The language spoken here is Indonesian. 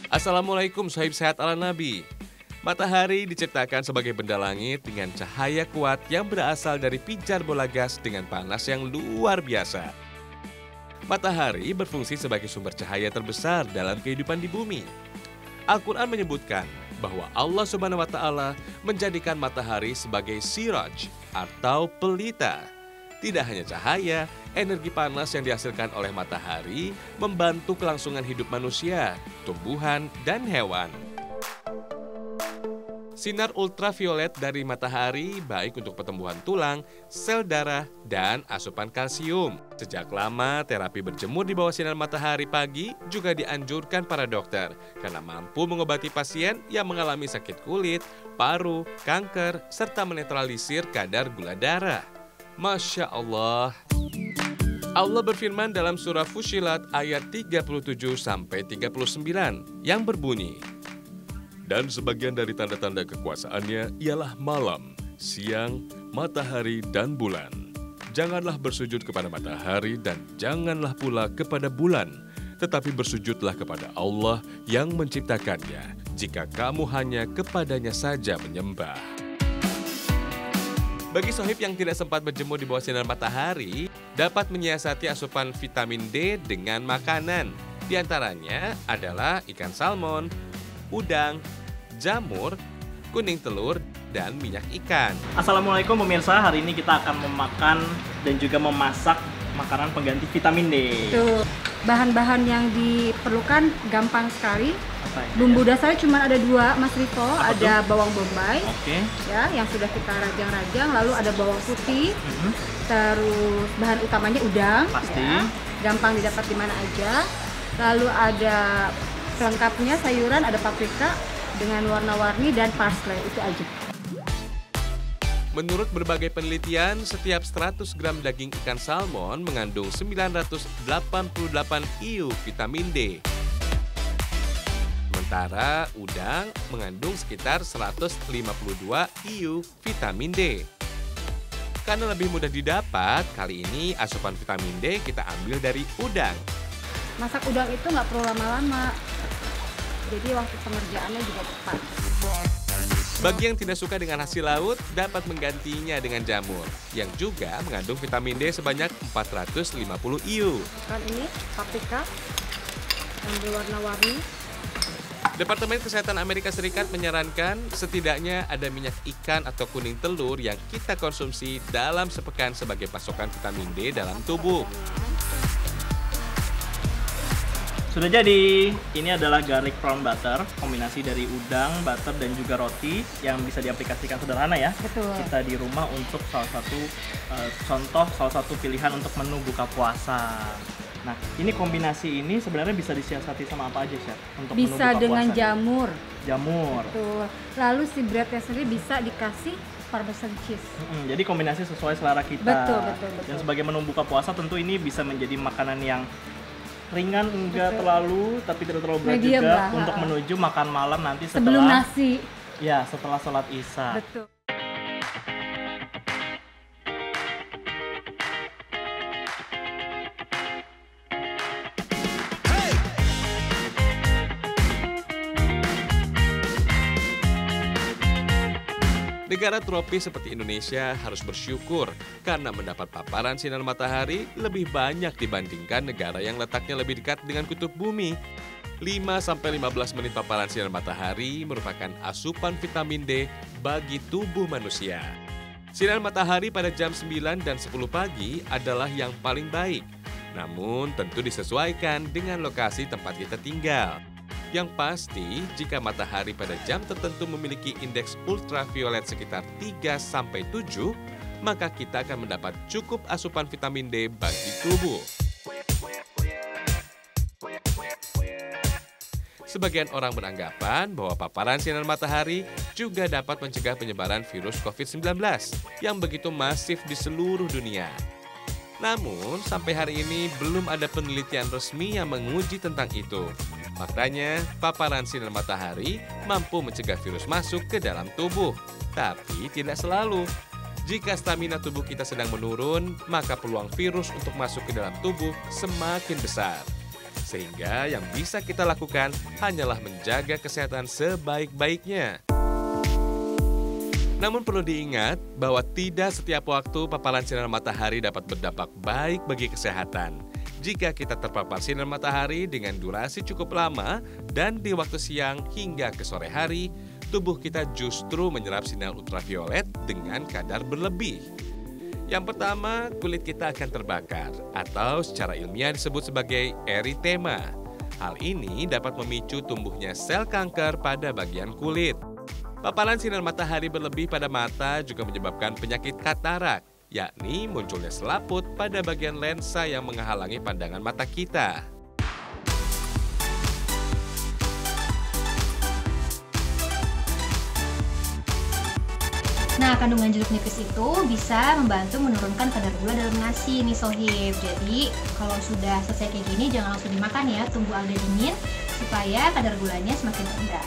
Assalamualaikum sahib sehat ala Nabi. Matahari diciptakan sebagai benda langit dengan cahaya kuat yang berasal dari pijar bola gas dengan panas yang luar biasa. Matahari berfungsi sebagai sumber cahaya terbesar dalam kehidupan di bumi. Al-Quran menyebutkan bahwa Allah Subhanahu wa Ta'ala menjadikan matahari sebagai siraj atau pelita. Tidak hanya cahaya, energi panas yang dihasilkan oleh matahari membantu kelangsungan hidup manusia, tumbuhan, dan hewan. Sinar ultraviolet dari matahari baik untuk pertumbuhan tulang, sel darah, dan asupan kalsium. Sejak lama, terapi berjemur di bawah sinar matahari pagi juga dianjurkan para dokter karena mampu mengobati pasien yang mengalami sakit kulit, paru, kanker, serta menetralisir kadar gula darah. Masya Allah. Allah berfirman dalam surah Fussilat ayat 37-39 yang berbunyi, dan sebagian dari tanda-tanda kekuasaannya ialah malam, siang, matahari, dan bulan. Janganlah bersujud kepada matahari dan janganlah pula kepada bulan, tetapi bersujudlah kepada Allah yang menciptakannya, jika kamu hanya kepadanya saja menyembah. Bagi sohib yang tidak sempat berjemur di bawah sinar matahari, dapat menyiasati asupan vitamin D dengan makanan. Di antaranya adalah ikan salmon, udang, jamur, kuning telur, dan minyak ikan. Assalamualaikum pemirsa, hari ini kita akan memakan dan juga memasak makanan pengganti vitamin D. Tuh, bahan-bahan yang diperlukan gampang sekali. Bumbu dasarnya cuma ada dua, Mas Riko. Ada bawang bombay, ya, yang sudah kita rajang-rajang. Lalu ada bawang putih. Terus bahan utamanya udang, pasti. Ya, gampang didapat di mana aja. Lalu ada pelengkapnya sayuran, ada paprika dengan warna-warni dan parsley, itu aja. Menurut berbagai penelitian, setiap 100 gram daging ikan salmon mengandung 988 IU vitamin D. Sementara udang mengandung sekitar 152 IU vitamin D. Karena lebih mudah didapat, kali ini asupan vitamin D kita ambil dari udang. Masak udang itu nggak perlu lama-lama, jadi waktu pengerjaannya juga cepat. Bagi yang tidak suka dengan hasil laut, dapat menggantinya dengan jamur, yang juga mengandung vitamin D sebanyak 450 IU. Kan ini paprika, yang berwarna-warni. Departemen Kesehatan Amerika Serikat menyarankan setidaknya ada minyak ikan atau kuning telur yang kita konsumsi dalam sepekan sebagai pasokan vitamin D dalam tubuh. Sudah jadi, ini adalah garlic prawn butter, kombinasi dari udang, butter, dan juga roti yang bisa diaplikasikan sederhana ya. Betul. Kita di rumah untuk salah satu pilihan untuk menu buka puasa. Nah, ini kombinasi ini sebenarnya bisa disiasati sama apa aja, Chef? Untuk menu Bisa buka dengan puasa. jamur. Jamur. Betul. Lalu si breadnya sendiri bisa dikasih parmesan cheese. Jadi kombinasi sesuai selera kita. Betul. Dan sebagai menu buka puasa tentu ini bisa menjadi makanan yang ringan, enggak terlalu, tapi tidak terlalu berat Medium juga lah, untuk menuju makan malam nanti sebelum setelah nasi. Ya, setelah sholat Isya. Betul. Negara tropis seperti Indonesia harus bersyukur karena mendapat paparan sinar matahari lebih banyak dibandingkan negara yang letaknya lebih dekat dengan kutub bumi. 5-15 menit paparan sinar matahari merupakan asupan vitamin D bagi tubuh manusia. Sinar matahari pada jam 9 dan 10 pagi adalah yang paling baik, namun tentu disesuaikan dengan lokasi tempat kita tinggal. Yang pasti, jika matahari pada jam tertentu memiliki indeks ultraviolet sekitar 3-7, maka kita akan mendapat cukup asupan vitamin D bagi tubuh. Sebagian orang beranggapan bahwa paparan sinar matahari juga dapat mencegah penyebaran virus COVID-19 yang begitu masif di seluruh dunia. Namun, sampai hari ini belum ada penelitian resmi yang menguji tentang itu. Makanya, paparan sinar matahari mampu mencegah virus masuk ke dalam tubuh. Tapi tidak selalu. Jika stamina tubuh kita sedang menurun, maka peluang virus untuk masuk ke dalam tubuh semakin besar. Sehingga yang bisa kita lakukan hanyalah menjaga kesehatan sebaik-baiknya. Namun perlu diingat bahwa tidak setiap waktu paparan sinar matahari dapat berdampak baik bagi kesehatan. Jika kita terpapar sinar matahari dengan durasi cukup lama dan di waktu siang hingga ke sore hari, tubuh kita justru menyerap sinar ultraviolet dengan kadar berlebih. Yang pertama, kulit kita akan terbakar atau secara ilmiah disebut sebagai eritema. Hal ini dapat memicu tumbuhnya sel kanker pada bagian kulit. Paparan sinar matahari berlebih pada mata juga menyebabkan penyakit katarak, yakni munculnya selaput pada bagian lensa yang menghalangi pandangan mata kita. Nah, kandungan jeruk nipis itu bisa membantu menurunkan kadar gula dalam nasi nih Sohib. Jadi, kalau sudah selesai kayak gini jangan langsung dimakan ya, tunggu agak dingin supaya kadar gulanya semakin rendah.